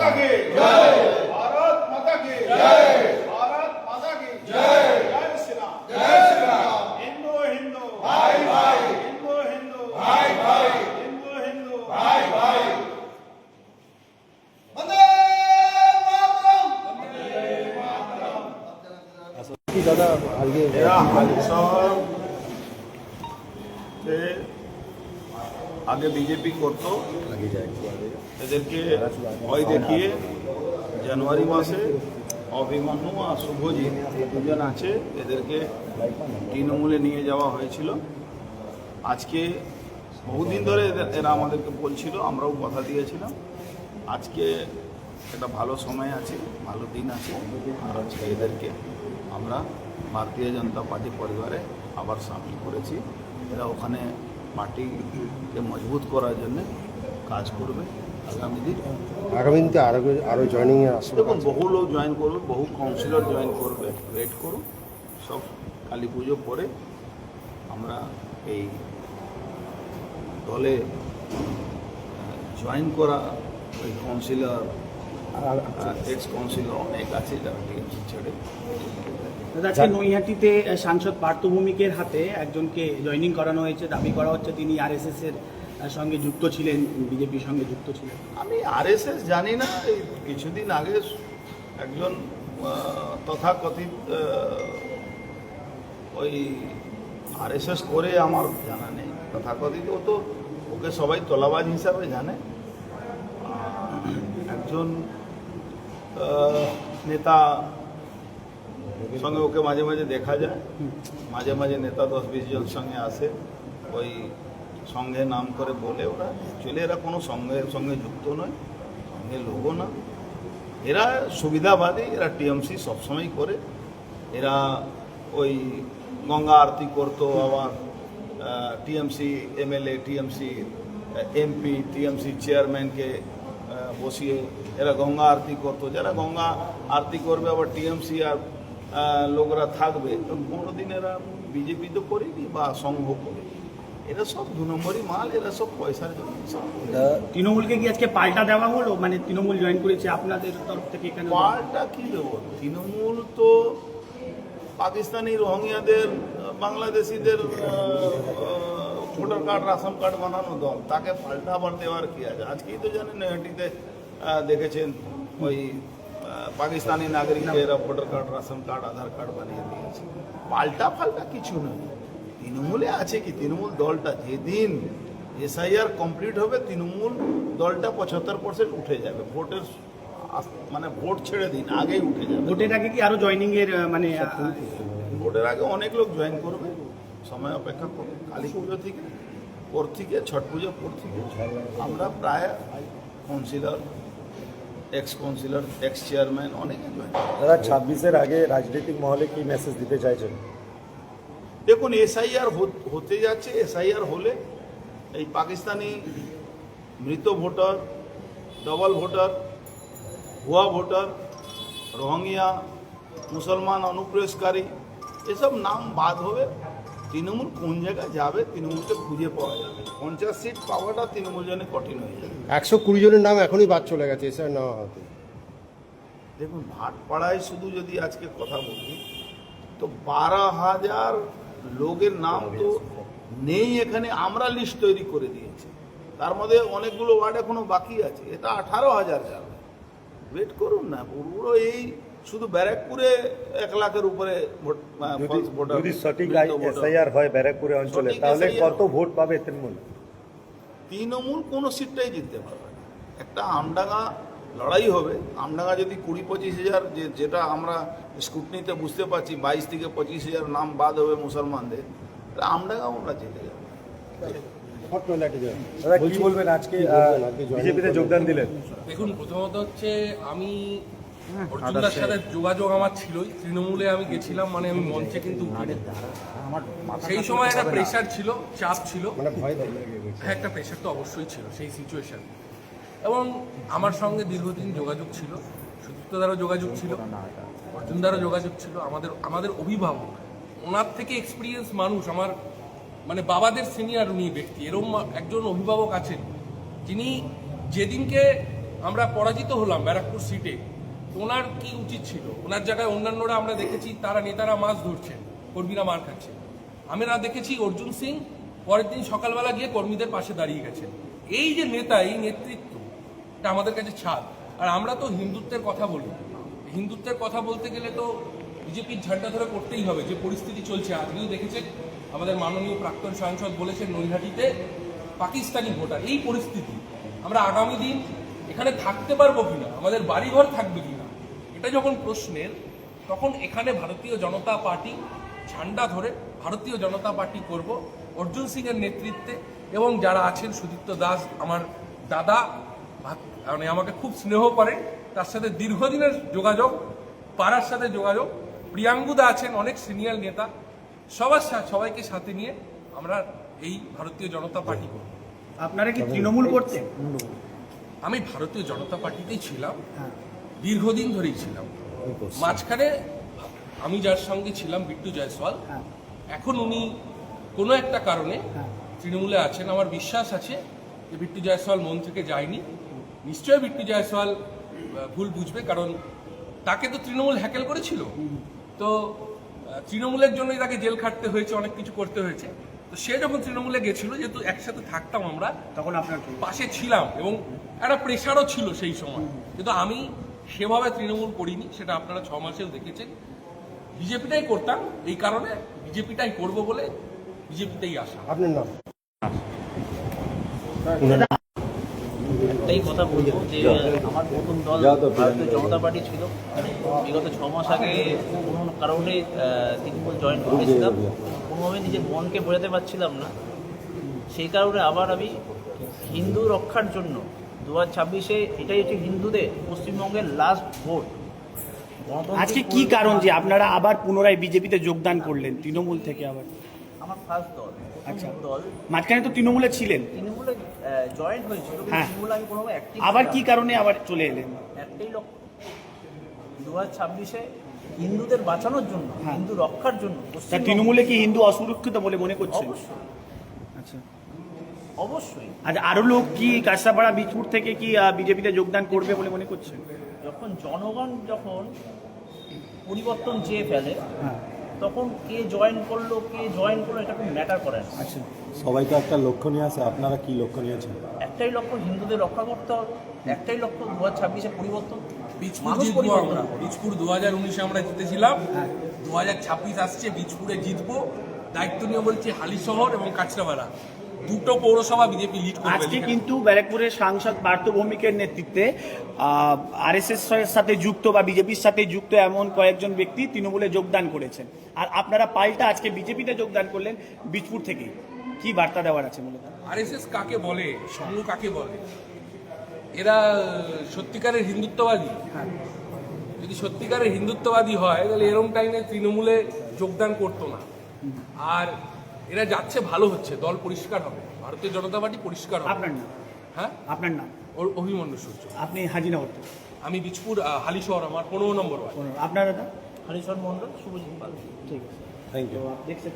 माता की जय, भारत माता की जय, भारत माता की जय, जय श्री राम, जय श्री राम। हिंदू हिंदू भाई भाई, हिंदू हिंदू भाई भाई, हिंदू हिंदू भाई भाई। वंदे मातरम। কি দাদা আজকে এরা হালিশহর আগে বিজেপি করতো, এদেরকে ভয় দেখিয়ে জানুয়ারি মাসে অভিমন্যু আর শুভজিৎ দুজন আছে, এদেরকে তৃণমূলে নিয়ে যাওয়া হয়েছিল। আজকে বহুদিন ধরে এরা আমাদেরকে বলছিল, আমরাও কথা দিয়েছিলাম। আজকে একটা ভালো সময় আছে, ভালো দিন আছে, আর আজকে এদেরকে আমরা ভারতীয় জনতা পার্টি পরিবারে আবার সামিল করেছি। এরা ওখানে পার্টিকে মজবুত করার জন্য কাজ করবে আগামী দিন। আগামী দিনে আরো জয়েনিং আসবে। দেখুন, বহু লোক জয়েন করবে, বহু কাউন্সিলর জয়েন করবে, ওয়েট করুন। সব কালী পুজো পরে আমরা এই দলে জয়েন করা ওই কাউন্সিলর, এক্স কাউন্সিলর অনেক আছে যারা টিএমসি ছেড়ে। দাদা, আজকে নৈহাটিতে সাংসদ পার্থ ভৌমিকের হাতে একজনকে জয়েনিং করানো হয়েছে। দাবি করা হচ্ছে তিনি আরএসএস এর সঙ্গে যুক্ত ছিলেন, বিজেপির সঙ্গে যুক্ত ছিলেন। আমি আরএসএস জানি না। এই কিছুদিন আগে একজন তথাকথিত ওই আরএসএস করে, আমার জানা নেই তথাকথিত, ও তো ওকে সবাই তোলাবাজ হিসাবে জানে। একজন নেতা সঙ্গে ওকে মাঝে মাঝে দেখা যায়, মাঝে মাঝে নেতা 10-20 জন সঙ্গে আসে, ওই সঙ্গে নাম করে বলে। ওরা অ্যাকচুয়ালি এরা কোনো সঙ্গের সঙ্গে যুক্ত নয়, সঙ্গে লোকও না। এরা সুবিধাবাদী, এরা টিএমসি সবসময় করে। এরা ওই গঙ্গা আরতি করতো, আবার TMC MLA, TMC MP, TMC চেয়ারম্যানকে বসিয়ে এরা গঙ্গা আরতি করতো। যারা গঙ্গা আরতি করবে আবার টিএমসি আর লোকরা থাকবে, কোনোদিন এরা বিজেপি তো করেনি বা সংঘ করেনি। এরা সব 2 নম্বরই মাল, এরা সব পয়সার জন্য। তৃণমূলকে কি আজকে পাল্টা দেওয়া হলো? মানে তৃণমূল জয়েন করেছে আপনাদের তরফ থেকে এখানে? পাল্টা কি দেবো? তৃণমূল তো পাকিস্তানি রোহিঙ্গাদের, বাংলাদেশিদের ভোটার কার্ড, রেশন কার্ড বানানো দল, তাকে পাল্টা আবার দেওয়ার কি আছে? আজকেই তো জানেন নৈহাটিতে দেখেছেন ওই পাকিস্তানি নাগরিকেরা voter card, ration card, Aadhaar card বানিয়ে দিয়েছে। পাল্টা ফাল্টা কিছু নয়। তৃণমূলে আছে কি, তৃণমূল দলটা যেদিন এসআইআর কমপ্লিট হবে, তৃণমূল দলটা 75% উঠে যাবে। ভোটের মানে ভোট ছেড়ে দিন, আগেই উঠে যাবে। ভোটের আগে কি আরো জয়েনিং এর মানে? ভোটের আগে অনেক লোক জয়েন করবে, সময় অপেক্ষা করবে। কালী পুজো থেকে পর থেকে, ছট পুজো পর থেকে আমরা প্রায় councillor, ex councillor, ex chairman অনেকে জয়েন। দাদা 26-এর আগে রাজনৈতিক মহলে কি মেসেজ দিতে চাইছেন? দেখুন, এসআইআর হতে যাচ্ছে। এসআইআর হলে এই পাকিস্তানি মৃত ভোটার, ডবল ভোটার, ভুয়া ভোটার, রোহিঙ্গা, মুসলমান অনুপ্রবেশকারী, এসব নাম বাদ হবে। তৃণমূল কোন জায়গায় যাবে, তৃণমূলকে খুঁজে পাওয়া যাবে। 50 সিট পাওয়াটা তৃণমূল জন্য কঠিন হয়ে যাবে। 120 জনের নাম এখনই বাদ চলে গেছে স্যার নেওয়া হতে। দেখুন, ভাটপাড়ায় শুধু যদি আজকে কথা বলি তো 12,000 লোকের নাম তো নেই এখানে। আমরা লিস্ট তৈরি করে দিয়েছি, তার মধ্যে অনেকগুলো ওয়ার্ড এখনো বাকি আছে। এটা 18,000 যাবে। ওয়েট করুন না। পুরো এই শুধু ব্যারাকপুরে 1 লাখের উপরে ভোটার। যদি সঠিক এসআইআর হয় ব্যারাকপুরে অঞ্চলে, তাহলে কত ভোট পাবে তৃণমূল? তৃণমূল কোনো সিটটাই জিততে পারবে না। একটা আমডাঙ্গা লড়াই হবে। আমডাঙ্গা যদি 20-25 হাজার, যেটা আমরা স্কুটনিতে বুঝতে পারছি 22 থেকে 25 হাজার নাম বাদ হবে মুসলমানদের, আমডাঙ্গা আমরা জিতে যাবো। দাদা কি বলবেন, আজকে বিজেপিতে যোগদান দিলেন? দেখুন, প্রথমত হচ্ছে আমি অর্জুনদার সাথে যোগাযোগ আমার ছিলই। তৃণমূলে আমি গেছিলাম, মানে আমি মঞ্চে কিন্তু উঠিনি। সেই সময় একটা প্রেশার ছিল, চাপ ছিল। হ্যাঁ, একটা প্রেশার তো অবশ্যই ছিল সেই সিচুয়েশন। এবং আমার সঙ্গে দীর্ঘদিন যোগাযোগ ছিল, সুদীপ্তদারও যোগাযোগ ছিল, অর্জুনদারও যোগাযোগ ছিল। আমাদের অভিভাবক, ওনার থেকে এক্সপিরিয়েন্স মানুষ, আমার মানে বাবাদের সিনিয়র উনি ব্যক্তি, এরকম একজন অভিভাবক আছেন যিনি যেদিনকে আমরা পরাজিত হলাম ব্যারাকপুর সিটে, তো ওনার কি উচিত ছিল? ওনার জায়গায় অন্যান্যরা আমরা দেখেছি তারা নেতারা মাছ ধরছেন, কর্মীরা মার খাচ্ছে। আমরা দেখেছি অর্জুন সিং পরের দিন সকালবেলা গিয়ে কর্মীদের পাশে দাঁড়িয়ে গেছেন। এই যে নেতা, এই নেতৃত্ব, এটা আমাদের কাছে ছাদ। আর আমরা তো হিন্দুত্বের কথা বলি, হিন্দুত্বের কথা বলতে গেলে তো বিজেপির ঝান্ডা ধরে করতেই হবে। যে পরিস্থিতি চলছে, আজকেও দেখেছেন আমাদের মাননীয় প্রাক্তন সাংসদ বলেছেন নৈহাটিতে পাকিস্তানি ভোটার। এই পরিস্থিতি আমরা আগামী দিন এখানে থাকতে পারবো কিনা, আমাদের বাড়িঘর থাকবে কিনা, এটা যখন প্রশ্নের, তখন এখানে ভারতীয় জনতা পার্টি ঝান্ডা ধরে ভারতীয় জনতা পার্টি করব অর্জুন সিং এর নেতৃত্বে। এবং যারা আছেন, সুদীপ্ত দাস আমার দাদা, মানে আমাকে খুব স্নেহ করে, তার সাথে দীর্ঘদিনের যোগাযোগ, পাড়ার সাথে যোগাযোগ। প্রিয়াঙ্গুদা আছেন, অনেক সিনিয়র নেতা, সবাইকে সাথে নিয়ে আমরা এই ভারতীয় জনতা পার্টি করব। আপনারা কি তৃণমূল করতেন? আমি ভারতীয় জনতা পার্টিতেই ছিলাম, দীর্ঘদিন ধরেই ছিলাম। মাঝখানে আমি যার সঙ্গে ছিলাম বিট্টু জয়সওয়াল, এখন উনি কোনো একটা কারণে তৃণমূলে আছেন। আমার বিশ্বাস আছে যে বিট্টু জয়সওয়াল মন থেকে যায়নি। নিশ্চয়ই বিট্টু জয়সওয়াল ভুল বুঝবে, কারণ তাকে তো তৃণমূল হ্যাকেল করেছিল। তো তৃণমূলের জন্যই তাকে জেল খাটতে হয়েছে, অনেক কিছু করতে হয়েছে। তো সে যখন তৃণমূলে গেছিল, যেহেতু একসাথে থাকতাম আমরা, তখন আপনার পাশে ছিলাম এবং একটা প্রেশারও ছিল সেই সময়। কিন্তু আমি সেভাবে তৃণমূল করিনি, সেটা আপনারা 6 মাসেও দেখেছেন। বিজেপিটাই করতাম, এই কারণে বিজেপিটাই করব বলে বিজেপিতেই আসা। আপনার নাম? একটাই কথা বলবো যে আমার প্রথম দল ভারতীয় জনতা পার্টি ছিল। বিগত 6 মাস আগে কোনো কারণে তৃণমূল জয়েন করেছিলাম, কোনোভাবে নিজের মনকে বোঝাতে পারছিলাম না। সেই কারণে আবার আমি হিন্দু রক্ষার জন্য 2026-এ এটাই হচ্ছে হিন্দুদের পশ্চিমবঙ্গের লাস্ট ভোট। আজকে কি কারণ যে আপনারা আবার পুনরায় বিজেপিতে যোগদান করলেন তৃণমূল থেকে? আবার আমার ফার্স্ট দল, আচ্ছা, দল মাঝখানে তো তৃণমূলে ছিলেন, তৃণমূলে জয়েন হয়েছিল, হ্যাঁ। তৃণমূলে আমি কোনোভাবে অ্যাক্টিভ আবার কি কারণে আবার চলে এলেন? একটাই লক্ষ্য, 2026-এ হিন্দুদের বাঁচানোর জন্য, হ্যাঁ। হিন্দু রক্ষার জন্য। তা তৃণমূলে কি হিন্দু অসুরক্ষিত বলে মনে করছেন? অবশ্যই, আচ্ছা, অবশ্যই। আজ আরো লোক কি কাঁচরাপাড়া বীজপুর থেকে কি বিজেপিতে যোগদান করবে বলে মনে করছেন? যখন জনগণ পরিবর্তন চেয়ে ফেলে, হ্যাঁ, তখন কে জয়েন করলো এটা কোনো ম্যাটার করে না। আচ্ছা, সবাই তো একটা লক্ষ্য নিয়ে আসে, আপনারা কি লক্ষ্য নিয়েছেন? একটাই লক্ষ্য, হিন্দুদের রক্ষা করতে হবে। একটাই লক্ষ্য, 2026-এ পরিবর্তন। বীজপুর মানুষ জিতবো পরিবর্তন আমরা। হবে। বীজপুর 2019-এ আমরা জিতেছিলাম, 2026 আসছে, বীজপুরে জিতবো। দায়িত্ব নিয়ে বলছি হালিশহর এবং কাঁচরাপাড়া, দুটো পৌরসভা বিজেপি লিড করবে। আজকে কিন্তু ব্যারাকপুরের সাংসদ পার্থ ভৌমিকের নেতৃত্বে আরএসএস এর সাথে যুক্ত বা বিজেপির সাথে যুক্ত এমন কয়েকজন ব্যক্তি তৃণমূলে যোগদান করেছেন, আর আপনারা পাল্টা আজকে বিজেপিতে যোগদান করলেন বীজপুর থেকে। কি বার্তা দেওয়ার আছে মূলত? আরএসএস কাকে বলে, সংঘ কাকে বলে? এরা সত্যিকারের হিন্দুত্ববাদী? যদি সত্যিকারের হিন্দুত্ববাদী হয় তাহলে এরকম টাইমে তৃণমূলে যোগদান করতো না। আর এরা যাচ্ছে, ভালো হচ্ছে, দল পরিষ্কার হবে, ভারতীয় জনতা পার্টি পরিষ্কার হবে। আপনার নাম? হ্যাঁ, আপনার নাম? অভিমন্যু সূর্য। আপনি হাজিনগর থেকে? আমি বীজপুর হালিশহর, আমার 15 নম্বর ওয়ার্ড। আপনার দাদা? হরিশন মন্ডল, শুভজিৎ পাল। ঠিক আছে, থ্যাংক ইউ। দেখছেন।